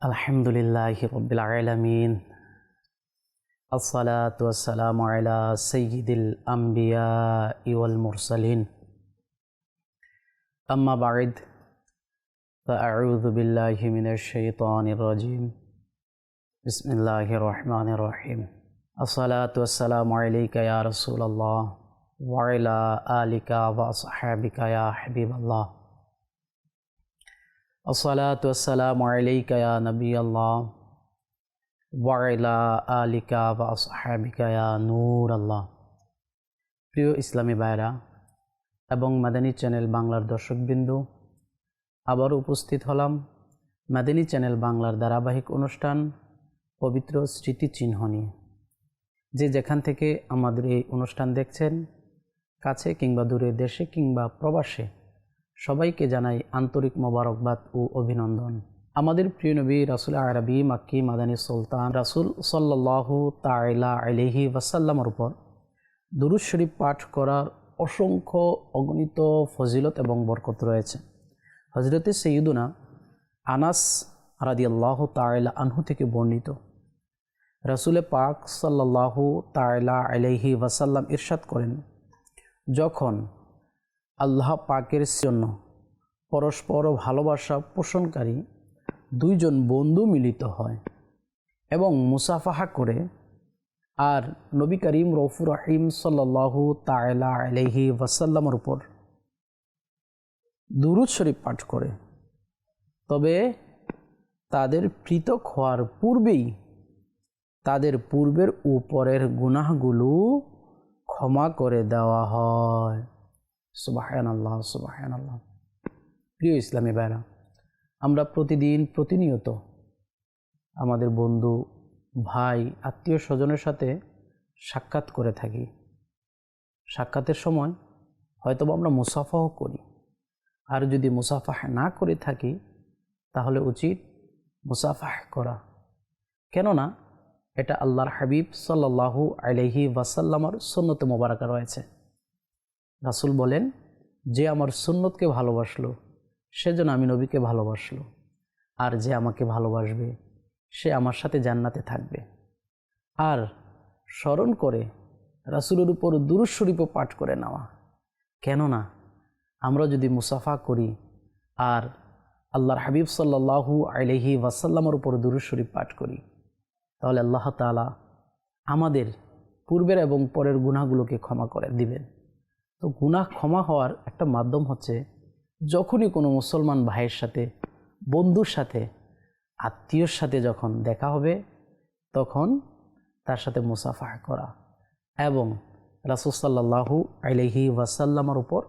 আলহামদুলিল্লাহি রাব্বিল আলামিন আসসালাতু ওয়াসসালামু আলা সাইয়্যিদিল আমবিয়াই ওয়াল মুরসালিন আম্মা বা'দ ফাআউযু বিল্লাহি মিনাশ শাইতানির রাজীম বিসমিল্লাহির রহমানির রহিম আসসালাতু ওয়াসসালামু আলাইকা ইয়া রাসূলুল্লাহ ওয়া আলা আলিকা ওয়া আসহাবিকা ইয়া হাবিবাল্লাহ আসসালাতু ওয়াসসালামু আলাইকা ইয়া নবিয়াল্লাহ ওয়া আলা আলিকা ওয়া আসহাবিকা ইয়া নূরাল্লাহ। প্রিয় ইসলামী ভাইরা এবং মাদানী চ্যানেল বাংলার দর্শকবৃন্দ, আবারও উপস্থিত হলাম মাদানী চ্যানেল বাংলার ধারাবাহিক অনুষ্ঠান পবিত্র স্মৃতিচিহ্ন নিয়ে। যে যেখান থেকে আমাদের এই অনুষ্ঠান দেখছেন, কাছে কিংবা দূরে, দেশে কিংবা প্রবাসে, সবাইকে জানাই আন্তরিক মোবারকবাদ ও অভিনন্দন। আমাদের প্রিয় নবী রাসূল আরবি মাক্কি মাদানী সুলতান রাসূল সাল্লাল্লাহু তাআলা আলাইহি ওয়াসাল্লামের উপর দুরূদ শরীফ পাঠ করার অসংখ্য অগণিত ফজিলত এবং বরকত রয়েছে। হযরতে সাইয়্যিদুনা আনাস রাদিয়াল্লাহু তাআলা আনহু থেকে বর্ণিত, রাসূল পাক সাল্লাল্লাহু তাআলা আলাইহি ওয়াসাল্লাম ইরশাদ করেন, যখন আল্লাহ পাকের জন্য পরস্পর ভালোবাসা পোষণকারী দুইজন বন্ধু মিলিত হয় এবং মুসাফাহা করে আর নবী করিম রউফুর রহিম সাল্লাল্লাহু তাআলা আলাইহি ওয়াসাল্লামের উপর দুরূদ শরীফ পাঠ করে, তবে তাদের পৃথক হওয়ার পূর্বেই তাদের পূর্বের উপরের গুনাহগুলো ক্ষমা করে দেওয়া হয়। সুবহানাল্লাহ, সুবহানাল্লাহ। প্রিয় ইসলামী ভাইরা, আমরা প্রতিনিয়ত আমাদের বন্ধু, ভাই, আত্মীয় স্বজনের সাথে সাক্ষাৎ করে থাকি। সাক্ষাতের সময় হয়তো আমরা মুসাফাহ করি, আর যদি মুসাফাহ না করে থাকি তাহলে উচিত মুসাফাহ করা। কেননা এটা আল্লাহর হাবিব সাল্লাল্লাহু আলাইহি ওয়াসাল্লামের সুন্নতে মোবারকা রয়েছে। রাসূল বলেন, যে আমার সুন্নতকে ভালোবাসলো সেজন্য আমি নবীকে ভালোবাসলো, আর যে আমাকে ভালোবাসবে সে আমার সাথে জান্নাতে থাকবে। আর স্মরণ করে রাসূলের উপর দুরূদ শরীফও পাঠ করে নেওয়া। কেননা আমরা যদি মুসাফা করি আর আল্লাহর হাবিব সাল্লাল্লাহু আলাইহি ওয়াসাল্লামের উপর দুরূদ শরীফ পাঠ করি, তাহলে আল্লাহ তাআলা আমাদের পূর্বের এবং পরের গুনাহগুলোকে ক্ষমা করে দিবেন। তো গুনাহ ক্ষমা হওয়ার একটা মাধ্যম হচ্ছে, যখনই কোনো মুসলমান ভাইয়ের সাথে, বন্ধুর সাথে, আত্মীয়র সাথে যখন দেখা হবে তখন তার সাথে মুসাফাহ করা এবং রাসূল সাল্লাল্লাহু আলাইহি ওয়াসাল্লামের উপর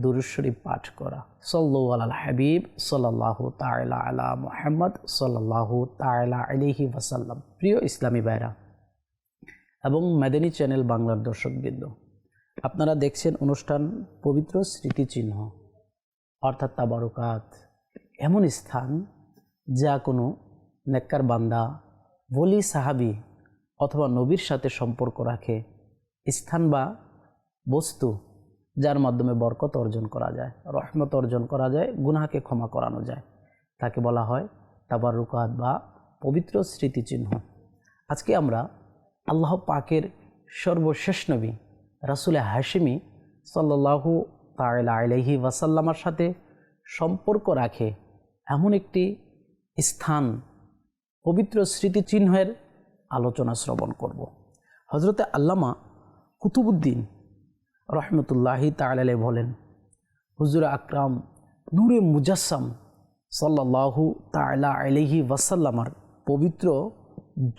দুরূদ শরীফ পাঠ করা। সাল্লাল্লাহু আলাল হাবিব সাল্লাল্লাহু তাআলা আলা মুহাম্মদ সাল্লাল্লাহু তাআলা আলাইহি ওয়াসাল্লাম। প্রিয় ইসলামী ভাইরা এবং মাদানী চ্যানেল বাংলার দর্শকবৃন্দ, আপনারা দেখছেন অনুষ্ঠান পবিত্র স্মৃতিচিহ্ন, অর্থাৎ তাবারুকাত, এমন স্থান যা কোনো নেককার বান্দা, ওলি, সাহাবী অথবা নবীর সাথে সম্পর্ক রাখে, স্থান বা বস্তু যার মাধ্যমে বরকত অর্জন করা যায়, রহমত অর্জন করা যায়, গুনাহকে ক্ষমা করানো যায়, তাকে বলা হয় তাবারুকাত বা পবিত্র স্মৃতিচিহ্ন। আজকে আমরা আল্লাহ পাকের সর্বশেষ নবী রাসূল হাশিমি সাল্লাল্লাহু তাআলা আলাইহি ওয়াসাল্লামের সাথে সম্পর্ক রাখে এমন একটি স্থান, পবিত্র স্মৃতিচিহ্নের আলোচনা শ্রবণ করব। হযরতে আল্লামা কুতুবউদ্দিন রহমতুল্লাহি তাআলা আলাইহি বলেন, হুজুর আকরাম নূরে মুজাসসাম সাল্লাল্লাহু তাআলা আলাইহি ওয়াসাল্লামের পবিত্র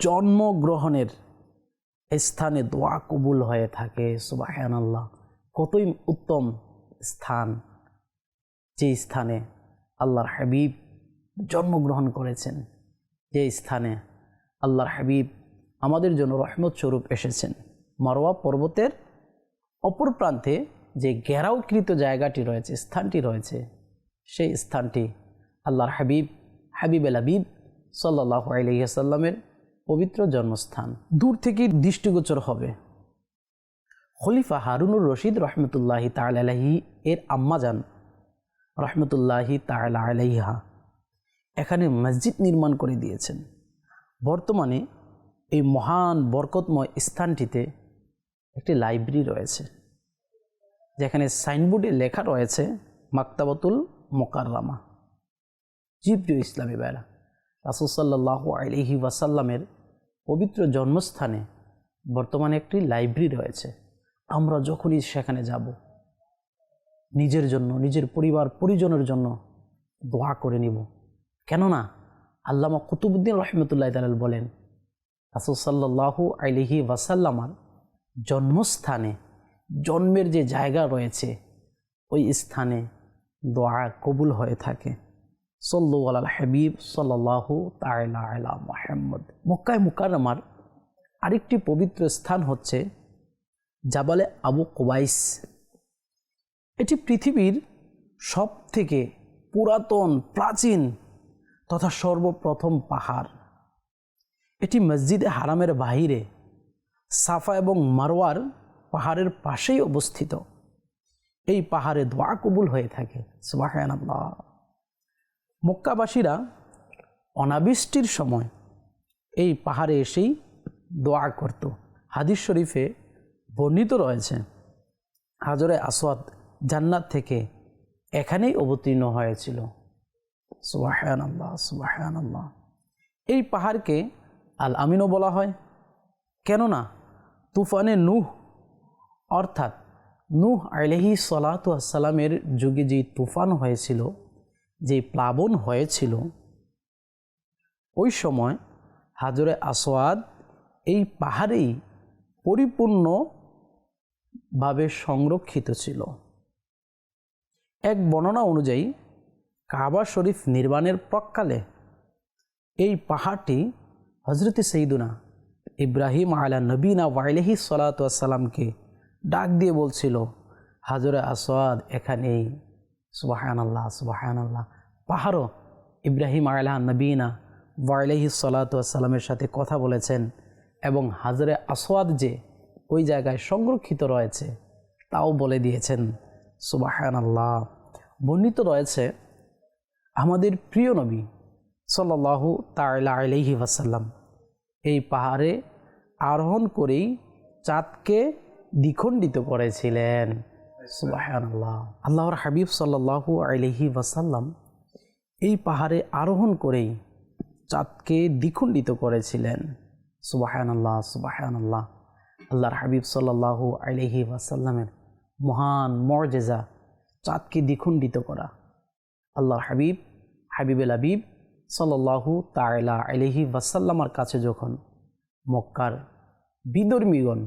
জন্মগ্রহণের স্থানে দোয়া কবুল হয়ে থাকে। সুবহানাল্লাহ, কতই উত্তম স্থান, যে স্থানে আল্লাহর হাবিব জন্মগ্রহণ করেছেন, যে স্থানে আল্লাহর হাবিব আমাদের জন্য রহমত স্বরূপ এসেছেন। মারওয়া পর্বতের অপর প্রান্তে যে ঘেরাওকৃত জায়গাটি রয়েছে, স্থানটি রয়েছে, সেই স্থানটি আল্লাহর হাবিব হাবিবুল হাবিব সাল্লাল্লাহু আলাইহি ওয়াসাল্লামের পবিত্র জন্মস্থান। দূর থেকে দৃষ্টিগোচর হবে। খলিফা হারুনুর রশিদ রহমতুল্লাহি তাআলা আলাইহি এর আম্মাজান রহমতুল্লাহি তাআলা আলাইহা এখানে মসজিদ নির্মাণ করে দিয়েছেন। বর্তমানে এই মহান বরকতময় স্থানটিতে একটি লাইব্রেরি রয়েছে, যেখানে সাইনবোর্ডে লেখা রয়েছে মাকতাবাতুল মোকাররমা। জি প্রিয় ইসলামী ভাইরা, রাসূল সাল্লাল্লাহু আলাইহি ওয়াসাল্লামের পবিত্র জন্মস্থানে বর্তমানে একটি লাইব্রেরি রয়েছে। আমরা যখনই সেখানে যাব, নিজের জন্য, নিজের পরিবার পরিজনের জন্য দোয়া করে নিব। কেননা আল্লামা কুতুবউদ্দিন রহমতুল্লাহ তাআলা বলেন, রাসূল সাল্লাল্লাহু আলাইহি ওয়াসাল্লামের জন্মস্থানে, জন্মের যে জায়গা রয়েছে, ওই স্থানে দোয়া কবুল হয়ে থাকে। সাল্লু আলাল হাবিব সাল্লাল্লাহু তাআলা আলা মুহাম্মদ। মক্কায় মুকাররমার আরেকটি পবিত্র স্থান হচ্ছে জাবালে আবু কুবাইস। এটি পৃথিবীর সব থেকে পুরাতন, প্রাচীন তথা সর্বপ্রথম পাহাড়। এটি মসজিদে হারামের বাহিরে সাফা এবং মারওয়ার পাহাড়ের পাশেই অবস্থিত। এই পাহাড়ে দোয়া কবুল হয়ে থাকে। সুবহানাল্লাহ। মক্কাবাসীরা অনাবৃষ্টির সময় এই পাহাড়ে এসেই দোয়া করত। হাদিস শরীফে বর্ণিত রয়েছে, হাজরে আসওয়াদ জান্নাত থেকে এখানেই অবতীর্ণ হয়েছিল। সুবহানাল্লাহ, সুবহানাল্লাহ। এই পাহাড়কে আল আমিনও বলা হয়, কেননা তুফানে নূহ অর্থাৎ নূহ আলাইহিস সালাতু ওয়াস সালামের যুগে যে তুফান হয়েছিল, যে প্লাবন হয়েছিল, ওই সময় হাজরে আসওয়াদ এই পাহাড়েই পরিপূর্ণভাবে সংরক্ষিত ছিল। এক বর্ণনা অনুযায়ী কাবা শরীফ নির্মাণের প্রাক্কালে এই পাহাড়টি হযরত সাইয়্যিদুনা ইব্রাহিম আলা নবীনা ওয়া আলাইহিস সালাতু ওয়াস সালামকে ডাক দিয়ে বলছিল, হাজরে আসওয়াদ এখানেই। সুবহানাল্লাহ, সুবহানাল্লাহ। পাহাড়ও ইব্রাহিম আলা নবীনা ওয়া আলাইহিস সালাতু ওয়াস সালামের সাথে কথা বলেছেন, এবং হাজরে আসওয়াদ যে ওই জায়গায় সংরক্ষিত রয়েছে তাও বলে দিয়েছেন। সুবহানাল্লাহ। বর্ণিত রয়েছে, আমাদের প্রিয় নবী সাল্লাল্লাহু তাআলা আলাইহি ওয়াসাল্লাম এই পাহাড়ে আরোহণ করেই চাঁদকে দ্বিখণ্ডিত করেছিলেন। সুবহানাল্লাহ। আল্লাহর হাবিব সাল্লাল্লাহু আলাইহি ওয়াসাল্লাম এই পাহাড়ে আরোহণ করেই চাঁদকে দ্বিখণ্ডিত করেছিলেন। সুবহানাল্লাহ, সুবহানাল্লাহ। আল্লাহর হাবিব সাল্লাল্লাহু আলাইহি ওয়াসাল্লামের মহান মুজিজা চাঁদকে দ্বিখণ্ডিত করা। আল্লাহর হাবিব হাবিবুল হাবিব সাল্লাল্লাহু তাআলা আলাইহি ওয়াসাল্লামের কাছে যখন মক্কার বিধর্মীগণ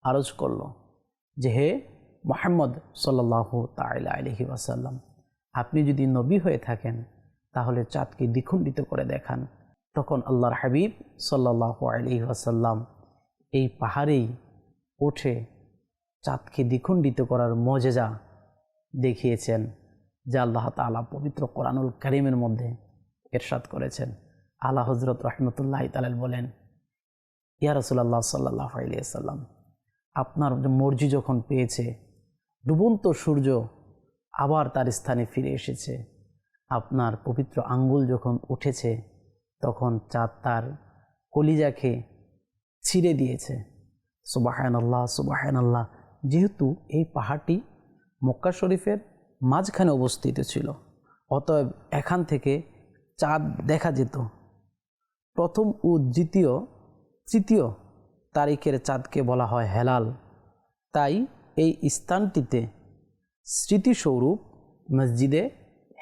আরজ করল যে, হে মুহাম্মদ সাল্লাল্লাহু তাআলা আলাইহি ওয়াসাল্লাম, আপনি যদি নবী হয়ে থাকেন তাহলে চাঁদকে দ্বিখণ্ডিত করে দেখান, তখন আল্লাহর হাবিব সাল্লাল্লাহু আলাইহি ওয়াসাল্লাম এই পাহাড়েই উঠে চাঁদকে দ্বিখণ্ডিত করার মুজিজা দেখিয়েছেন, যা আল্লাহ তাআলা পবিত্র কোরআনুল কারীমের মধ্যে ইরশাদ করেছেন। আলা হযরত রাহমাতুল্লাহি তাআলা বলেন, ইয়া রাসূলুল্লাহ সাল্লাল্লাহু আলাইহি ওয়াসাল্লাম, আপনার মর্জি যখন পেয়েছে, ডুবন্ত সূর্য আবার তার স্থানে ফিরে এসেছে, আপনার পবিত্র আঙ্গুল যখন উঠেছে, তখন চাঁদ তার কলিজাকে ছিঁড়ে দিয়েছে। সুবহানাল্লাহ, সুবহানাল্লাহ। যেহেতু এই পাহাড়টি মক্কা শরীফের মাঝখানে অবস্থিত ছিল, অতএব এখান থেকে চাঁদ দেখা যেত। প্রথম ও দ্বিতীয়, তৃতীয় তারিখের চাঁদকে বলা হয় হেলাল। তাই এই স্থানটিতে স্মৃতিস্বরূপ মসজিদে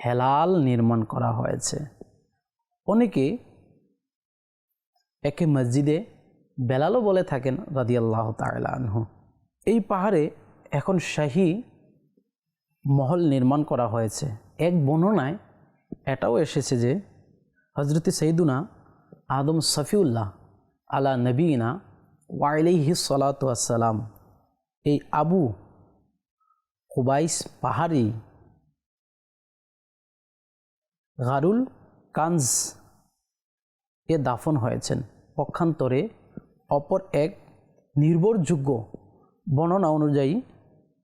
হেলাল নির্মাণ করা হয়েছে। অনেকে একে মসজিদে বেলালও বলে থাকেন রাদিয়াল্লাহু তাআলা আনহু। এই পাহাড়ে এখন শাহী মহল নির্মাণ করা হয়েছে। এক বর্ণনায় এটাও এসেছে যে হযরত সাইয়্যিদুনা আদম সফিউল্লাহ আলা নবীনা ওয়া আলাইহিস সালাতু ওয়াস সালাম এই আবু কুবাইস পাহাড়ি গারুল কানজ এ দাফন হয়েছেন। পক্ষান্তরে অপর এক নির্ভরযোগ্য বর্ণনা অনুযায়ী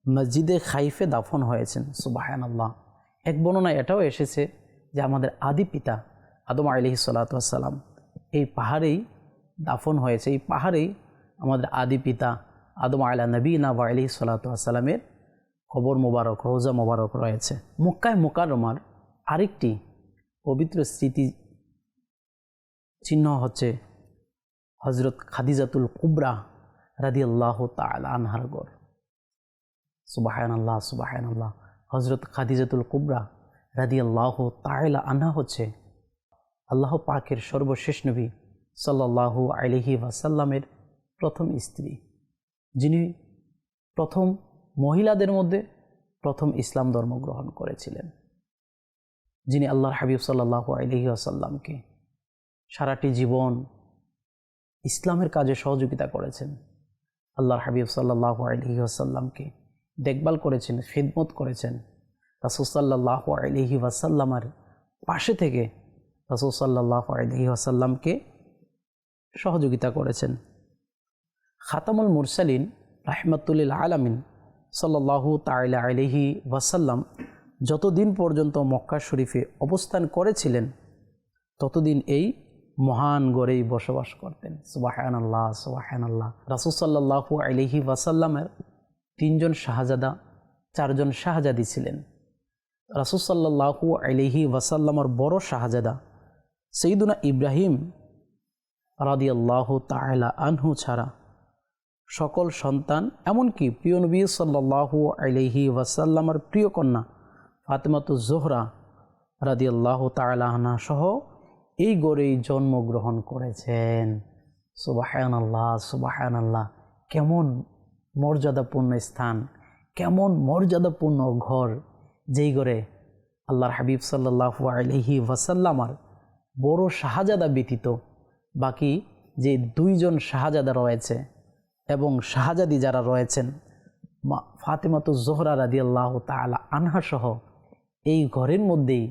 মসজিদে খাইফে দাফন হয়েছেন। সুবহানাল্লাহ। এক বর্ণনায় এটাও এসেছে যে আমাদের আদি পিতা আদম আলাইহিস সালাতু ওয়াস সালাম এই পাহাড়েই দাফন হয়েছে। এই পাহাড়েই আমাদের আদি পিতা আদম আলা নবীনা ওয়া আলাইহিস সালাতু ওয়াস সালামের কবর মোবারক, রওজা মোবারক রয়েছে। মক্কায় মুকাররমার আরেকটি পবিত্র স্মৃতি চিহ্ন হচ্ছে হযরত খাদিজাতুল কুবরা রাদিয়াল্লাহু তাআলা আনহার ঘর। সুবহানাল্লাহ, সুবহানাল্লাহ। হযরত খাদিজাতুল কুবরা রাদিয়াল্লাহু তাআলা আনহা হচ্ছে আল্লাহ পাকের সর্বশেষ নবী সাল্লাল্লাহু আলাইহি ওয়াসাল্লামের প্রথম স্ত্রী, যিনি প্রথম মহিলাদের মধ্যে প্রথম ইসলাম ধর্ম গ্রহণ করেছিলেন, যিনি আল্লাহর হাবিব সাল্লাল্লাহু আলাইহি ওয়াসাল্লামকে সারাটি জীবন ইসলামের কাজে সহযোগিতা করেছেন। আল্লাহর হাবিব সাল্লাল্লাহু আলাইহি ওয়াসাল্লামকে দেখভাল করেছেন, খিদমত করেছেন। রাসূল সাল্লাল্লাহু আলাইহি ওয়াসাল্লামের পাশে থেকে রাসূল সাল্লাল্লাহু আলাইহি ওয়াসাল্লামকে সহযোগিতা করেছেন। খাতামুল মুরসালিন রাহমাতুল লিল আলামিন সাল্লাল্লাহু তাআলা আলাইহি ওয়াসাল্লাম যতদিন পর্যন্ত মক্কা শরীফে অবস্থান করেছিলেন ততদিন এই মহান গড়েই বসবাস করতেন। সুবহানাল্লাহ, সুবহানাল্লাহ। রাসূল সাল্লাল্লাহু আলাইহি ওয়াসাল্লামের 3 জন শাহজাদা, 4 জন শাহজাদি ছিলেন। রাসূল সাল্লাল্লাহু আলাইহি ওয়াসাল্লামের বড় শাহজাদা সাইয়্যিদুনা ইব্রাহিম রাদিয়াল্লাহু তাআলা আনহু ছাড়া সকল সন্তান, এমনকি প্রিয় নবী সাল্লাল্লাহু আলাইহি ওয়াসাল্লামের প্রিয় কন্যা ফাতেমাতুজ জোহরা রাদিয়াল্লাহু তাআলা আনহা সহ এই গড়েই জন্মগ্রহণ করেছেন। সুবহানাল্লাহ, সুবহানাল্লাহ। কেমন মর্যাদাপূর্ণ স্থান, কেমন মর্যাদাপূর্ণ ঘর, যেই ঘরে আল্লাহর হাবিব সাল্লাল্লাহু আলাইহি ওয়াসাল্লামের বড় শাহজাদা ব্যতীত বাকি যে 2 জন শাহজাদা রয়েছে এবং শাহজাদি যারা রয়েছেন ফাতেমাতুজ জোহরা রাদিয়াল্লাহু তাআলা আনহা সহ এই ঘরের মধ্যেই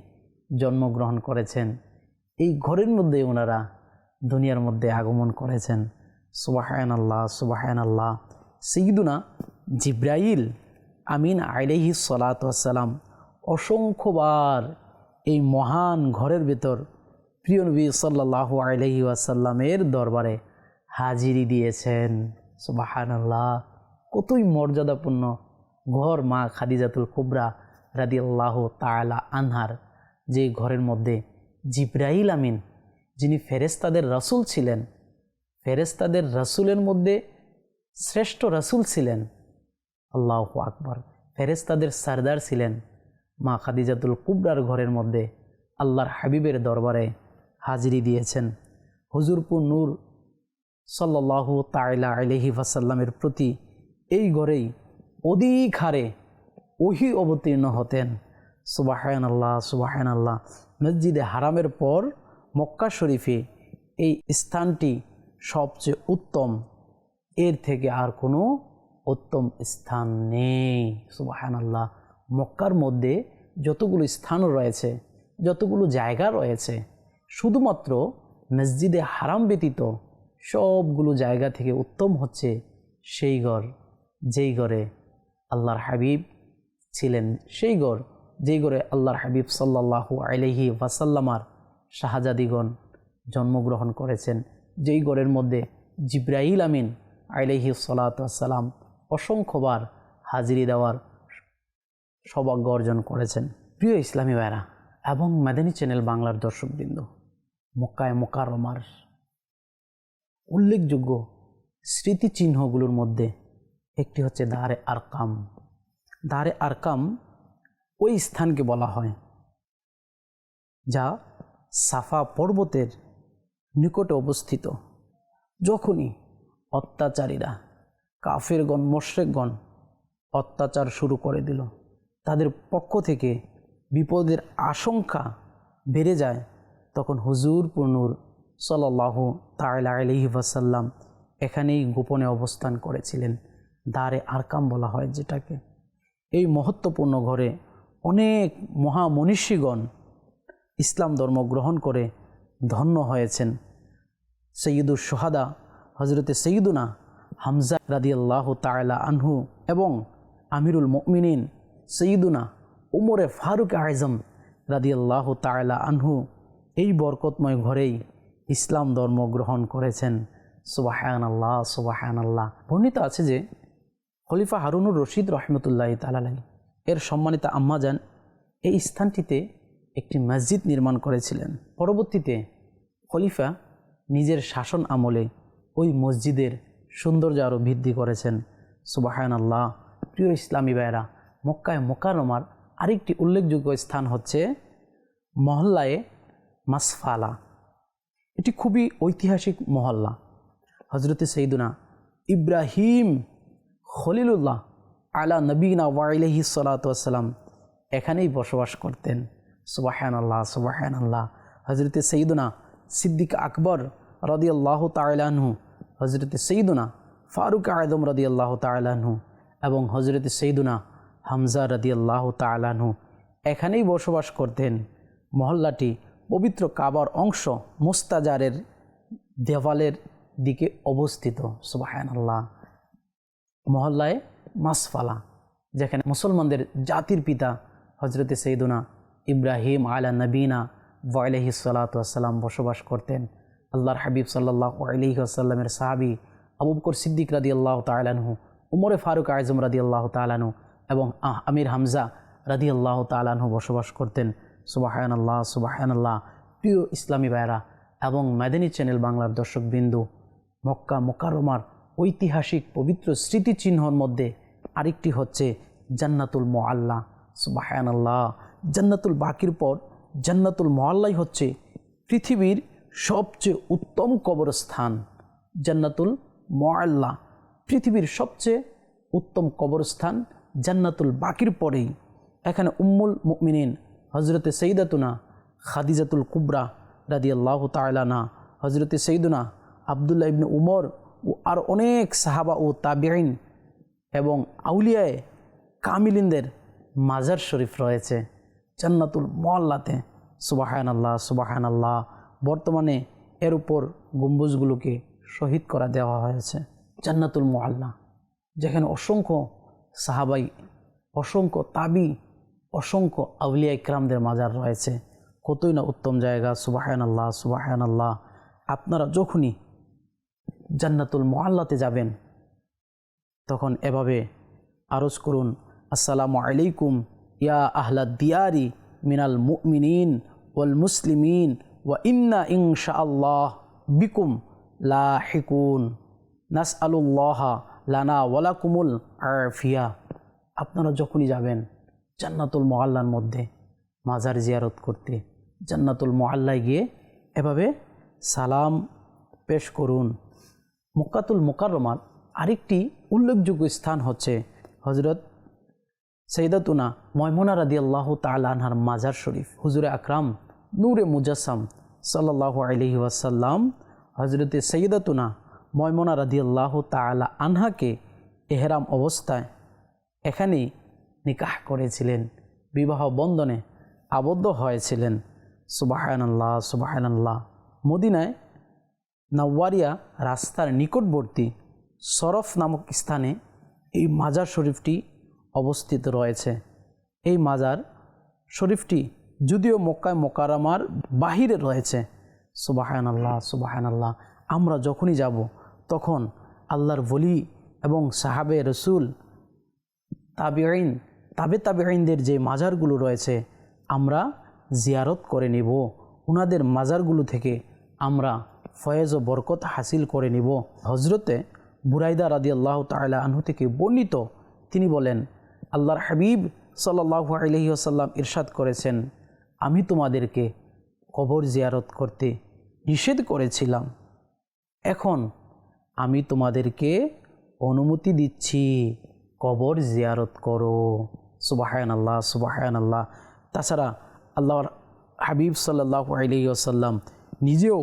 জন্মগ্রহণ করেছেন। এই ঘরের মধ্যেই ওনারা দুনিয়ার মধ্যে আগমন করেছেন। সুবহানাল্লাহ, সুবহানাল্লাহ। সাইয়্যিদুনা জিবরাইল আমিন আলাইহিস সালাতু ওয়াস সালাম অসংখ্যবার এই মহান ঘরের ভেতর প্রিয় নবী সাল্লাল্লাহু আলাইহি ওয়াসাল্লামের দরবারে হাজিরি দিয়েছেন। সুবহানাল্লাহ। কতই মর্যাদাপূর্ণ ঘর মা খাদিজাতুল কুবরা রাদিয়াল্লাহু তাআলা আনহার, যে ঘরের মধ্যে জিবরাইল আমিন, যিনি ফেরেশতাদের রাসূল ছিলেন, ফেরেশতাদের রাসূলের মধ্যে শ্রেষ্ঠ রাসূল ছিলেন, আল্লাহু আকবার, ফেরেশতাদের সরদার ছিলেন, মা খাদিজাতুল কুবরার ঘরের মধ্যে আল্লাহর হাবিবের দরবারে হাজিরি দিয়েছেন। হুজুরপুর নূর সাল্লাল্লাহু তাআলা আলাইহি ওয়াসাল্লামের প্রতি এই ঘরেই অধিক হারে ওহী অবতীর্ণ হতেন। সুবহানাল্লাহ, সুবহানাল্লাহ। মসজিদে হারামের পর মক্কা শরীফে এই স্থানটি সবচেয়ে উত্তম, এর থেকে আর কোনো উত্তম স্থান নেই। সুবহানাল্লাহ। মক্কার মধ্যে যতগুলো স্থান রয়েছে, যতগুলো জায়গা রয়েছে, শুধুমাত্র মসজিদে হারাম ব্যতীত সবগুলো জায়গা থেকে উত্তম হচ্ছে সেই ঘর, যেই ঘরে আল্লাহর হাবিব ছিলেন, সেই ঘর যেই ঘরে আল্লাহর হাবিব সাল্লাল্লাহু আলাইহি ওয়াসাল্লামার শাহজাদিগণ জন্মগ্রহণ করেছেন, যেই ঘরের মধ্যে জিবরাইল আমিন আলাইহি সালাতু ওয়াস সালাম অসংখ্যবার হাজিরি দেওয়ার সৌভাগ্য অর্জন করেছেন। প্রিয় ইসলামী ভাইরা এবং মাদানী চ্যানেল বাংলার দর্শকবৃন্দ, মক্কায়ে মুকাররমার উল্লেখযোগ্য স্মৃতিচিহ্নগুলোর মধ্যে একটি হচ্ছে দারে আরকাম। দারে আরকাম ওই স্থানকে বলা হয় যা সাফা পর্বতের নিকটে অবস্থিত। যখনই অত্যাচারীরা, কাফেরগণ, মুশরিকগণ অত্যাচার শুরু করে দিল, তাদের পক্ষ থেকে বিপদের আশঙ্কা বেড়ে যায়, তখন হুজুরপুর নূর সাল্লাল্লাহু তাআলা আলাইহি ওয়াসাল্লাম এখানেই গোপনে অবস্থান করেছিলেন। দারে আরকাম বলা হয় যেটাকে। এই মহত্বপূর্ণ ঘরে অনেক মহামনীষীগণ ইসলাম ধর্ম গ্রহণ করে ধন্য হয়েছেন। সৈয়দুল সোহাদা হজরতে সৈয়দুনা হামজা রাদিয়াল্লাহু তাআলা আনহু এবং আমিরুল মুমিনিন সৈয়দুনা উমরে ফারুক আজম রাদিয়াল্লাহু তাআলা আনহু এই বরকতময় ঘরেই ইসলাম ধর্ম গ্রহণ করেছেন। সুবহানাল্লাহ সুবহানাল্লাহ। বর্ণিত আছে যে খলিফা হারুনুর রশিদ রহমতুল্লাহি তাআলা আলাইহি এর সম্মানিত আম্মাজান এই স্থানটিতে একটি মসজিদ নির্মাণ করেছিলেন। পরবর্তীতে খলিফা নিজের শাসন আমলে ওই মসজিদের সৌন্দর্য আরও বৃদ্ধি করেছেন। সুবহানাল্লাহ। প্রিয় ইসলামী ভাইয়েরা, মক্কায় মুকাররমার আরেকটি উল্লেখযোগ্য স্থান হচ্ছে মহল্লায়ে মাসফালা। এটি খুবই ঐতিহাসিক মহল্লা। হজরতে সৈয়দুনা ইব্রাহিম খলিলুল্লাহ আলা নবীনা ওয়া আলাইহিস সালাতু ওয়াস সালাম এখানেই বসবাস করতেন। সুবহানাল্লাহ সুবহানাল্লাহ। হজরতে সৈয়দুনা সিদ্দিক আকবর রাদিয়াল্লাহু তাআলা আনহু, হজরতে সৈয়দুনা ফারুক আযম রাদিয়াল্লাহু তাআলা আনহু এবং হজরতে সৈয়দুনা হামজা রাদিয়াল্লাহু তাআলা আনহু এখানেই বসবাস করতেন। মহল্লাটি পবিত্র কাবার অংশ মুস্তাজারের দেওয়ালের দিকে অবস্থিত। সুবহানাল্লাহ। মহল্লায় মাসফালা, যেখানে মুসলমানদের জাতির পিতা হজরতে সৈয়দুনা ইব্রাহিম আলা নবীনা ওয়া আলাইহিস সালাতু ওয়াস সালাম বসবাস করতেন। আল্লাহর হাবিব সাল্লাল্লাহু আলাইহি ওয়াসাল্লামের সাহাবী আবু বকর সিদ্দিক রাদিয়াল্লাহু তাআলা আনহু, উমরে ফারুক আযম রাদিয়াল্লাহু তাআলা আনহু এবং আমির হামজা রাদিয়াল্লাহু তাআলা আনহু বসবাস করতেন। সুবহানাল্লাহ সুবহানাল্লাহ। প্রিয় ইসলামী ভাইয়েরা এবং মাদানী চ্যানেল বাংলার দর্শকবৃন্দু, মক্কা মুকাররমার ঐতিহাসিক পবিত্র স্মৃতিচিহ্নর মধ্যে আরেকটি হচ্ছে জান্নাতুল মুআল্লা। সুবহানাল্লাহ। জান্নাতুল বাকির পর জান্নাতুল মুআল্লাই হচ্ছে পৃথিবীর সবচেয়ে উত্তম কবরস্থান। জান্নাতুল মুআল্লা পৃথিবীর সবচেয়ে উত্তম কবরস্থান জান্নাতুল বাকির পরেই। এখানে উম্মুল মুমিনিন হজরতে সৈয়দাতুনা খাদিজাতুল কুবরা রাদিয়াল্লাহু তাআলা আনহা, হজরতে সৈয়দুনা আব্দুল্লাহ ইবনে উমর ও আর অনেক সাহাবা ও তাবিঈন এবং আউলিয়ায়ে কামিলিনদের মাজার শরীফ রয়েছে জান্নাতুল মুআল্লাতে। সুবহানাল্লাহ সুবহানাল্লাহ। বর্তমানে এর উপর গম্বুজগুলোকে শহীদ করা দেওয়া হয়েছে। জান্নাতুল মুআল্লা, যেখানে অসংখ্য সাহাবাই, অসংখ্য তাবি, অসংখ্য আউলিয়া ইকরামদের মাজার রয়েছে। কতই না উত্তম জায়গা। সুবহানাল্লাহ সুবহানাল্লাহ। আপনারা যখনই জান্নাতুল মুআল্লাতে যাবেন তখন এভাবে আরজ করুন, আসসালামু আলাইকুম ইয়া আহলাদ দিয়ারি মিনাল মুমিনিন ওয়াল মুসলিমিন ওয়া ইন্না ইনশাআল্লাহ বিকুম লাহিকুন নাসআলুল্লাহ লানা ওয়ালাকুমুল আফিয়া। আপনারা যখনই যাবেন জান্নাতুল মুআল্লার মধ্যে মাজার জিয়ারত করতে, জান্নাতুল মুআল্লায় গিয়ে এভাবে সালাম পেশ করুন। মক্কাতুল মুকাররমার আরেকটি উল্লেখযোগ্য স্থান হচ্ছে হজরত সৈয়দাতুনা ময়মুনা রাদিয়াল্লাহু তাআলা আনহার মাজার শরীফ। হুজুরে আকরাম নূরে মুজাসসাম সাল্লাল্লাহু আলাইহি ওয়াসাল্লাম হজরতে সৈয়দাতুনা ময়মুনা রাদিয়াল্লাহু তাআলা আনহাকে ইহরাম অবস্থায় এখানেই নিকাহ করেছিলেন, বিবাহ বন্ধনে আবদ্ধ হয়েছিলেন। সুবহানাল্লাহ সুবহানাল্লাহ। মদিনায় নাওয়ারিয়া রাস্তার নিকটবর্তী শরফ নামক স্থানে এই মাজার শরীফটি অবস্থিত রয়েছে। এই মাজার শরীফটি যদিও মক্কায় মুকাররমার বাহিরে রয়েছে। সুবহানাল্লাহ সুবহানাল্লাহ। আমরা যখনই যাব তখন আল্লাহর ওলি এবং সাহাবে রসুল, তাবিঈন, তাবিঈনদের যে মাজারগুলো রয়েছে আমরা জিয়ারত করে নিব। ওনাদের মাজারগুলো থেকে আমরা ফয়েজ ও বরকত হাসিল করে নিব। হজরতে বুরাইদা রাদিয়াল্লাহু তাআলা আনহু থেকে বর্ণিত, তিনি বলেন, আল্লাহর হাবিব সাল্লাল্লাহু আলাইহি ওয়াসাল্লাম ইরশাদ করেছেন, আমি তোমাদেরকে কবর জিয়ারত করতে নিষেধ করেছিলাম, এখন আমি তোমাদেরকে অনুমতি দিচ্ছি, কবর জিয়ারত করো। সুবহানাল্লাহ সুবহানাল্লাহ। তাছাড়া আল্লাহর হাবিব সাল্লাল্লাহু আলাইহি ওয়াসাল্লাম নিজেও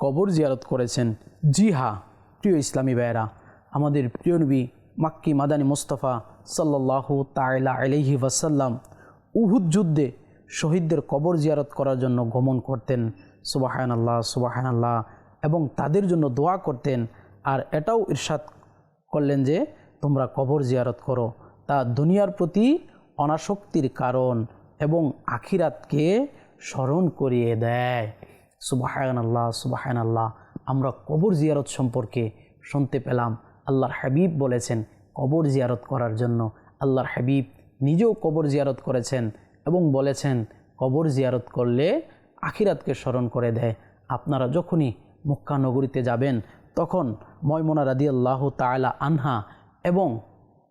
কবর জিয়ারত করেছেন। জি হ্যাঁ প্রিয় ইসলামী ভাইয়েরা, আমাদের প্রিয় নবী মাক্কি মাদানী মুস্তাফা সাল্লাল্লাহু তাআলা আলাইহি ওয়াসাল্লাম উহুদ যুদ্ধে শহীদদের কবর জিয়ারত করার জন্য গমন করতেন। সুবহানাল্লাহ সুবহানাল্লাহ। এবং তাদের জন্য দোয়া করতেন। আর এটাও ইরশাদ করলেন যে তোমরা কবর জিয়ারত করো, তা দুনিয়ার প্রতি অনাসক্তির কারণ এবং আখিরাতকে স্মরণ করিয়ে দেয়। সুবহানাল্লাহ, সুবহানাল্লাহ। আমরা কবর জিয়ারত সম্পর্কে শুনতে পেলাম আল্লাহর হাবিব বলেছেন কবর জিয়ারত করার জন্য। আল্লাহর হাবিব নিজেও কবর জিয়ারত করেছেন এবং বলেছেন কবর জিয়ারত করলে আখিরাতকে স্মরণ করে দেয়। আপনারা যখনই মক্কা নগরীতে যাবেন তখন ময়মুনা রাদিয়াল্লাহু তাআলা আনহা এবং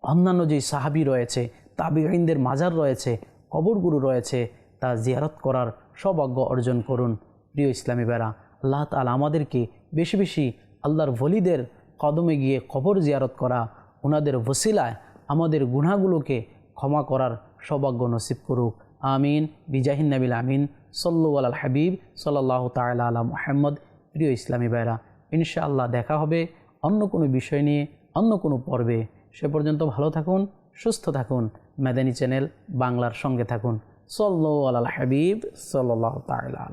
অন্যান্য যেই সাহাবী রয়েছে, তাবিঈনদের মাজার রয়েছে, কবরগুলো রয়েছে, তা জিয়ারত করার সৌভাগ্য অর্জন করুন। প্রিয় ইসলামী ভাইরা, আল্লাহ তাআলা আমাদেরকে বেশি বেশি আল্লাহর ওলিদের কদমে গিয়ে কবর জিয়ারত করা, ওনাদের ওসিলায় আমাদের গুনাহগুলোকে ক্ষমা করার সৌভাগ্য নসিব করুক। আমিন বিজাহিন নবিল আমিন সাল্লু আলাল হাবিব সাল্লাল্লাহু তাআলা আলা মুহাম্মদ। প্রিয় ইসলামী ভাইরা, ইনশাআল্লাহ দেখা হবে অন্য কোনো বিষয় নিয়ে, অন্য কোনো পর্বে। সে পর্যন্ত ভালো থাকুন, সুস্থ থাকুন, মাদানী চ্যানেল বাংলার সঙ্গে থাকুন। সাল্লু আলাল হাবিব সাল্লাল্লাহু তাআলা।